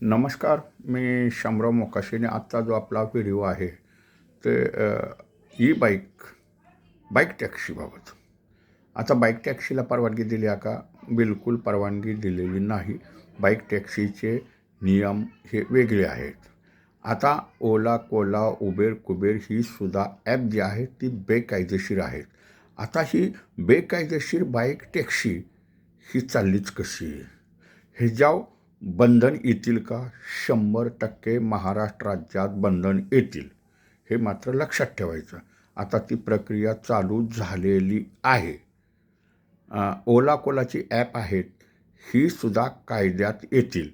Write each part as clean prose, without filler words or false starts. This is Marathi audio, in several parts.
नमस्कार. मी शामराव मोकाशीने आजचा जो आपला व्हिडिओ आहे ते बाईक टॅक्सीबाबत. आता बाईक टॅक्सीला परवानगी दिली आहे का? बिलकुल परवानगी दिलेली नाही. बाईक टॅक्सीचे नियम हे वेगळे आहेत. आता ओला, कोला, उबेर, कुबेर ही सुद्धा ॲप जी आहेत ती बेकायदेशीर आहेत. आता ही बेकायदेशीर बाईक टॅक्सी ही चाललीच कशी? ह्याच्यावर बंधन येतील का? 100% महाराष्ट्र राज्यात बंधन येतील, हे मात्र लक्षात ठेवायचं. आता ती प्रक्रिया चालू झालेली आहे. ओला कोलाची ॲप आहेत ही सुद्धा कायद्यात येतील.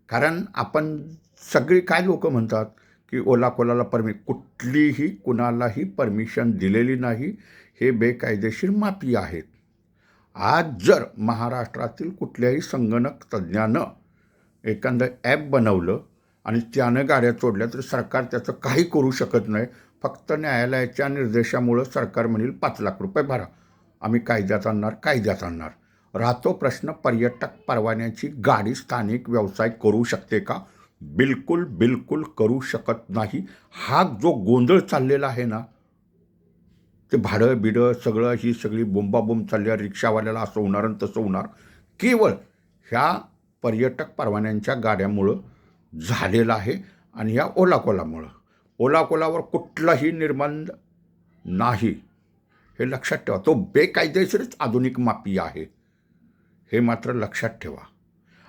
कारण आपण सगळी काय लोक म्हणतात की ओला कोलाला कुठलीही कुणालाही परमिशन दिलेली नाही, हे बेकायदेशीर माफी आहेत. आज जर महाराष्ट्रातील कुठल्याही संगणक तज्ज्ञानं एखादं ॲप बनवलं आणि त्यानं गाड्या तोडल्या तर सरकार त्याचं काही करू शकत नाही. फक्त न्यायालयाच्या निर्देशामुळं सरकार म्हणेल 5,00,000 रुपये भरा, आम्ही कायद्यात आणणार. राहतो प्रश्न, पर्यटक परवान्याची गाडी स्थानिक व्यवसाय करू शकते का? बिलकुल करू शकत नाही. हा जो गोंधळ चाललेला आहे ना, ते भाडं सगळं ही सगळी बोंबाबोंब चालली आहे. रिक्षावाल्याला असं होणार आणि तसं होणार, केवळ ह्या पर्यटक परवान्यांच्या गाड्यामुळं झालेलं आहे. आणि ह्या ओला कोलावर कुठलाही निर्बंध नाही, हे लक्षात ठेवा. तो बेकायदेशीरच आधुनिक माफी आहे, हे मात्र लक्षात ठेवा.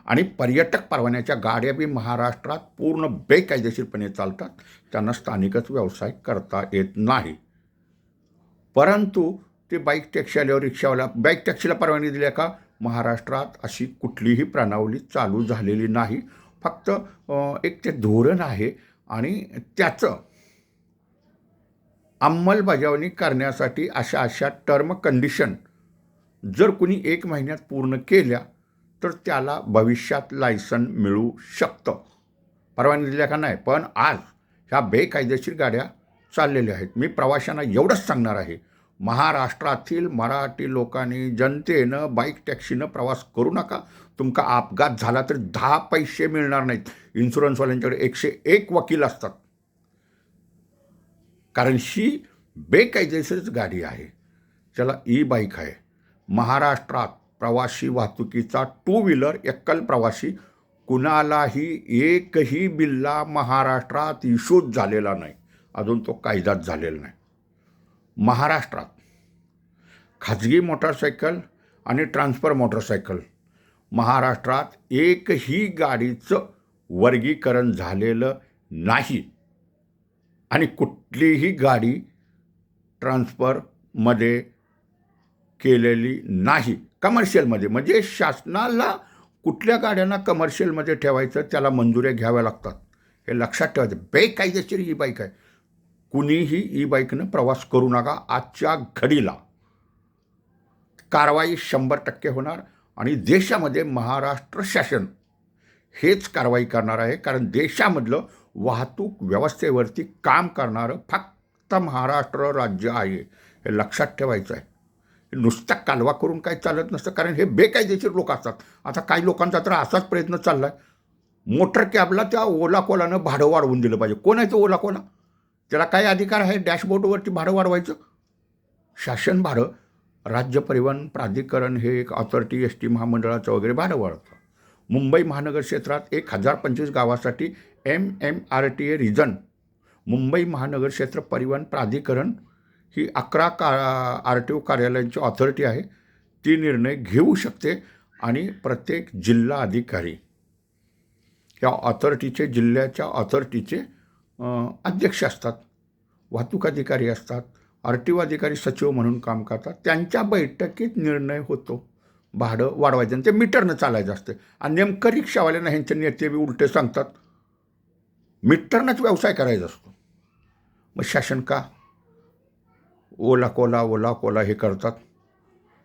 आणि पर्यटक परवान्याच्या गाड्या बी महाराष्ट्रात पूर्ण बेकायदेशीरपणे चालतात. त्यांना स्थानिकच व्यवसाय करता येत नाही. परंतु ते बाईक टॅक्सी आल्यावर रिक्षावाला बाईक टॅक्सीला परवानगी दिल्या का? महाराष्ट्रात अशी कुठलीही प्रणावली चालू झालेली नाही. फक्त एक ते धोरण आहे आणि त्याचं अंमलबजावणी करण्यासाठी अशा टर्म कंडिशन जर कुणी 1 महिन्यात पूर्ण केल्या तर त्याला भविष्यात लायसन मिळू शकतं. परवानगी दिल्या का? नाही. पण आज ह्या बेकायदेशीर गाड्या चाललेल्या आहेत. मी प्रवाशांना एवढंच सांगणार आहे, महाराष्ट्रातील मराठी लोकांनी, जनतेनं बाईक टॅक्सीनं प्रवास करू नका. तुमचा अपघात झाला तर 10 पैसे मिळणार नाहीत. इन्शुरन्सवाल्यांच्याकडे 101 वकील असतात. कारण ही बेकायदेशीरच गाडी आहे. त्याला बाईक आहे. महाराष्ट्रात प्रवासी वाहतुकीचा 2 व्हीलर एकल प्रवासी कुणालाही एकही बिल्ला महाराष्ट्रात इश्यूच झालेला नाही. अजून तो कायदाच झालेला नाही. महाराष्ट्रात खाजगी मोटरसायकल आणि ट्रान्सफर मोटरसायकल महाराष्ट्रात एकही गाडीचं वर्गीकरण झालेलं नाही. आणि कुठलीही गाडी ट्रान्सफरमध्ये केलेली नाही. कमर्शियलमध्ये म्हणजे शासनाला कुठल्या गाड्यांना कमर्शियलमध्ये ठेवायचं त्याला मंजुऱ्या घ्याव्या लागतात, हे लक्षात ठेवायचं. बेकायदेशीर बाईक आहे. कुणीही बाईकनं प्रवास करू नका. आजच्या घडीला कारवाई 100% होणार आणि देशामध्ये महाराष्ट्र शासन हेच कारवाई करणार आहे. कारण देशामधलं वाहतूक व्यवस्थेवरती काम करणारं फक्त महाराष्ट्र राज्य आहे, हे लक्षात ठेवायचं आहे. नुसता कालवा करून काही चालत नसतं, कारण हे बेकायदेशीर लोक असतात. आता काही लोकांचा तर असाच प्रयत्न चालला आहे, मोटर कॅबला त्या ओला कोलानं भाडं वाढवून दिलं पाहिजे. कोण आहे तो ओला कोला? त्याला काय अधिकार आहे डॅशबोर्डवरती भाडं वाढवायचं? शासन भाडं, राज्य परिवहन प्राधिकरण हे एक ऑथॉरिटी, एस टी महामंडळाचं वगैरे भाडं वाढवतं. मुंबई महानगर क्षेत्रात 1025 गावासाठी MMRTA रिजन, मुंबई महानगर क्षेत्र परिवहन प्राधिकरण ही 11 RTO कार्यालयांची ऑथॉरिटी आहे. ती निर्णय घेऊ शकते आणि प्रत्येक जिल्हा अधिकारी या ऑथॉरिटीचे, जिल्ह्याच्या ऑथॉरिटीचे अध्यक्ष असतात, वाहतूक अधिकारी असतात, RTO अधिकारी सचिव म्हणून काम करतात. त्यांच्या बैठकीत निर्णय होतो भाडं वाढवायचं. आणि ते मीटरनं चालायचं असतं. आणि नेमकं रिक्षावाल्यांना ह्यांचे नेते बी उलटे सांगतात मीटरनंच व्यवसाय करायचा असतो. मग शासन का ओला कोला हे करतात?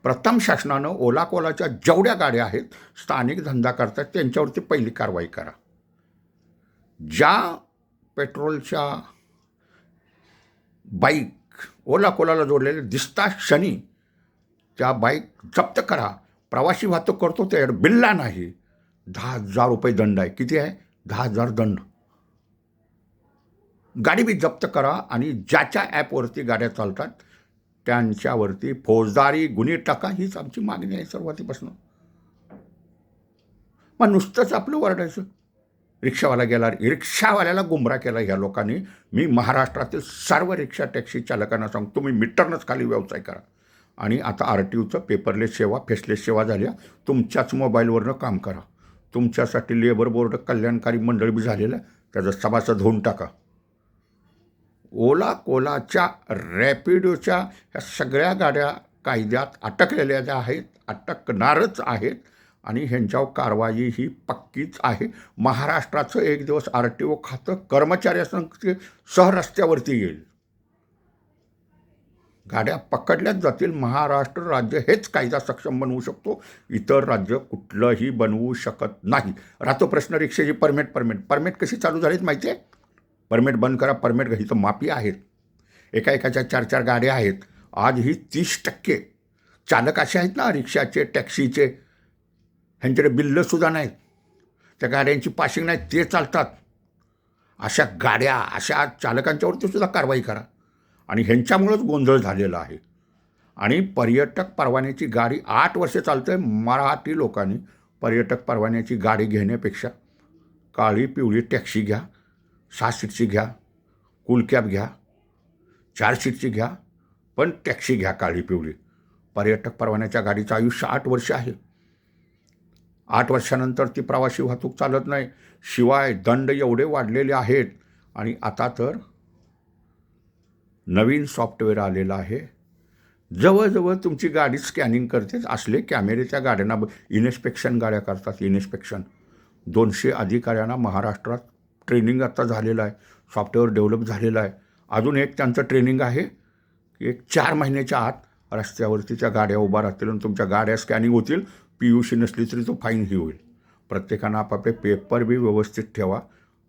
प्रथम शासनानं ओला कोलाच्या जेवढ्या गाड्या आहेत स्थानिक धंदा करतात त्यांच्यावरती पहिली कारवाई करा. ज्या पेट्रोलच्या बाईक ओला कोलाला जोडलेले दिसता क्षणी त्या बाईक जप्त करा. प्रवासी वाहतूक करतो त्याच्याकडे बिल्ला नाही, 10,000 रुपये दंड आहे. किती आहे? 10,000 दंड. गाडी बी जप्त करा आणि ज्याच्या ॲपवरती गाड्या चालतात त्यांच्यावरती फौजदारी गुन्हे टाका, हीच आमची मागणी आहे सुरुवातीपासून. मग नुसतंच आपलं वरडायचं. रिक्षावाला गेला, रिक्षावाल्याला गुमराह केला ह्या लोकांनी. मी महाराष्ट्रातील सर्व रिक्षा टॅक्सी चालकांना सांगतो, तुम्ही मीटरनंच खाली व्यवसाय करा. आणि आता RTOचं पेपरलेस सेवा, फेसलेस सेवा झाल्या. तुमच्याच मोबाईलवरनं काम करा. तुमच्यासाठी लेबर बोर्ड कल्याणकारी मंडळ बी झालेलं आहे, त्याचा सभासद होऊन टाका. ओला, कोलाच्या, रॅपिडोच्या ह्या सगळ्या गाड्या कायद्यात अटकलेल्या ज्या आहेत, अटकणारच आहेत आणि ह्यांच्यावर कारवाई ही पक्कीच आहे. महाराष्ट्राचं एक दिवस RTO खातं कर्मचाऱ्यासह रस्त्यावरती येईल. गाड्या पकडल्याच जातील. महाराष्ट्र राज्य हेच कायदा सक्षम बनवू शकतो, इतर राज्य कुठलंही बनवू शकत नाही. राहतो प्रश्न रिक्षेची परमिट कशी चालू झालीत माहिती आहे? परमिट बंद करा, परमिट घ्यायचं माफी आहेत. एकाच्या 4 गाड्या आहेत. आज ही 30% चालक असे आहेत ना रिक्षाचे, टॅक्सीचे, ह्यांच्याकडे बिल्लंसुद्धा नाहीत, त्या गाड्यांची पासिंग नाही, ते चालतात. अशा गाड्या, अशा चालकांच्यावरती सुद्धा कारवाई करा. आणि ह्यांच्यामुळंच गोंधळ झालेला आहे. आणि पर्यटक परवान्याची गाडी 8 वर्षे चालते. मराठी लोकांनी पर्यटक परवान्याची गाडी घेण्यापेक्षा काळी पिवळी टॅक्सी घ्या, 6 सीटची घ्या, कूल कॅब घ्या, 4 सीटची घ्या, पण टॅक्सी घ्या काळी पिवळी. पर्यटक परवान्याच्या गाडीचं आयुष्य 8 वर्ष आहे. 8 वर्षानंतर ती प्रवासी वाहतूक चालत नाही. शिवाय दंड एवढे वाढलेले आहेत. आणि आता तर नवीन सॉफ्टवेअर आलेलं आहे, जवळजवळ तुमची गाडी स्कॅनिंग करतेच. असले कॅमेरे त्या गाड्यांना, इन्स्पेक्शन गाड्या करतात, इन्स्पेक्शन. 200 अधिकाऱ्यांना महाराष्ट्रात ट्रेनिंग आता झालेलं आहे, सॉफ्टवेअर डेव्हलप झालेलं आहे. अजून एक त्यांचं ट्रेनिंग आहे की एक 4 महिन्याच्या आत रस्त्यावरती त्या गाड्या उभा राहतील आणि तुमच्या गाड्या स्कॅनिंग होतील. PUC नसली तरी तो फाईनही होईल. प्रत्येकानं आपापले पेपर बी व्यवस्थित ठेवा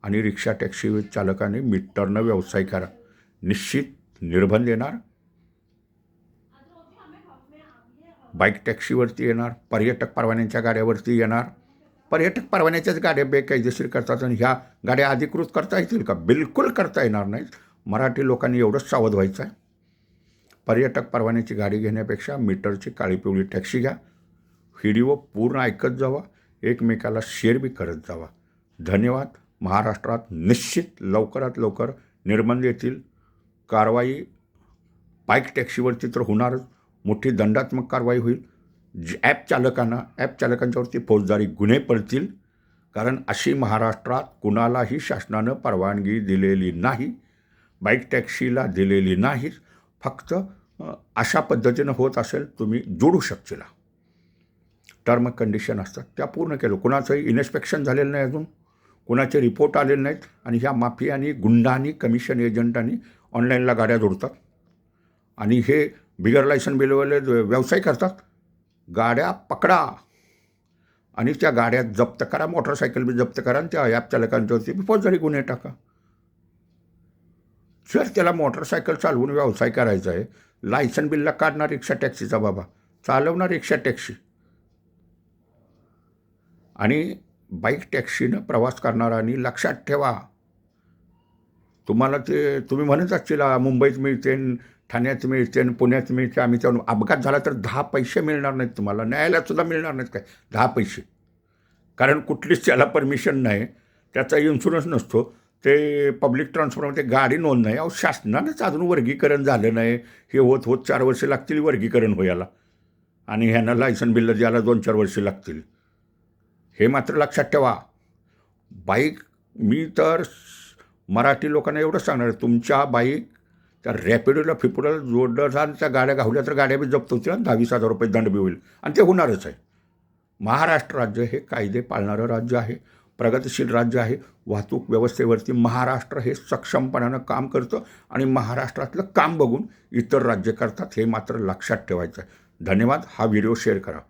आणि रिक्षा टॅक्सी चालकांनी मीटरनं व्यवसाय करा. निश्चित निर्बंध येणार. बाईक टॅक्सीवरती येणार, पर्यटक परवान्यांच्या गाड्यावरती येणार. पर्यटक परवान्याच्याच गाड्या बेकायदेशीर करतात आणि ह्या गाड्या अधिकृत करता येतील का? बिलकुल करता येणार नाहीत. मराठी लोकांनी एवढंच सावध व्हायचं आहे. पर्यटक परवान्याची गाडी घेण्यापेक्षा मीटरची काळी पिवळी टॅक्सी घ्या. व्हिडिओ पूर्ण ऐकत जावा, एकमेकाला शेअर बी करत जावा. धन्यवाद. महाराष्ट्रात निश्चित लवकरात लवकर निर्बंध येतील. कारवाई बाईक टॅक्सीवरती तर होणारच, मोठी दंडात्मक कारवाई होईल. ॲप चालकांच्यावरती फौजदारी गुन्हे पडतील. कारण अशी महाराष्ट्रात कुणालाही शासनानं परवानगी दिलेली नाही, बाईक टॅक्सीला दिलेली नाही. फक्त अशा पद्धतीनं होत असेल तुम्ही जोडू शकशील. टर्म कंडिशन असतात त्या पूर्ण केलं. कुणाचंही इन्स्पेक्शन झालेलं नाही अजून, कुणाचे रिपोर्ट आलेले नाहीत. आणि ह्या माफियांनी, गुंडांनी, कमिशन एजंटांनी ऑनलाईनला गाड्या जोडतात आणि हे बिगर लायसन बिलवाले व्यवसाय करतात. गाड्या पकडा आणि त्या गाड्या जप्त करा, मोटरसायकल बी जप्त करा आणि त्या ॲप चालकांच्यावरती फौजदारी गुन्हे टाका. जर त्याला मोटरसायकल चालवून व्यवसाय करायचा आहे, लायसन बिलला काढणार रिक्षा टॅक्सीचा बाबा, चालवणार रिक्षा टॅक्सी. आणि बाईक टॅक्सीनं प्रवास करणाऱ्यांनी लक्षात ठेवा, तुम्हाला ते तुम्ही म्हणत असतील मुंबईत मिळते, ठाण्यात मिळते, पुण्यात मिळते, आम्ही त्या अपघात झाला तर 10 पैसे मिळणार नाहीत तुम्हाला, न्यायालयातसुद्धा मिळणार नाहीत काय 10 पैसे. कारण कुठलीच त्याला परमिशन नाही, त्याचा इन्शुरन्स नसतो, ते पब्लिक ट्रान्सपोर्टमध्ये गाडी नोंद नाही. अहो शासनानंच अजून वर्गीकरण झालं नाही. हे होत 4 वर्षे लागतील वर्गीकरण व्हायला आणि ह्यांना लायसन बिल द्यायला 2-4 वर्षे लागतील. हे मात्र लक्षात ठेवा. बाईक, मी तर मराठी लोकांना एवढंच सांगणार, तुमच्या बाईक त्या रॅपिडोला फिपुडाला जोडलं आणि त्या गाड्या गावल्या तर गाड्या बी जप्त होतील आणि 10-20 हजार रुपये दंड बी होईल आणि ते होणारच आहे. महाराष्ट्र राज्य हे कायदे पाळणारं राज्य आहे, प्रगतिशील राज्य आहे. वाहतूक व्यवस्थेवरती महाराष्ट्र हे सक्षमपणानं काम करतं आणि महाराष्ट्रातलं काम बघून इतर राज्य करतात, हे मात्र लक्षात ठेवायचं आहे. धन्यवाद. हा व्हिडिओ शेअर करा.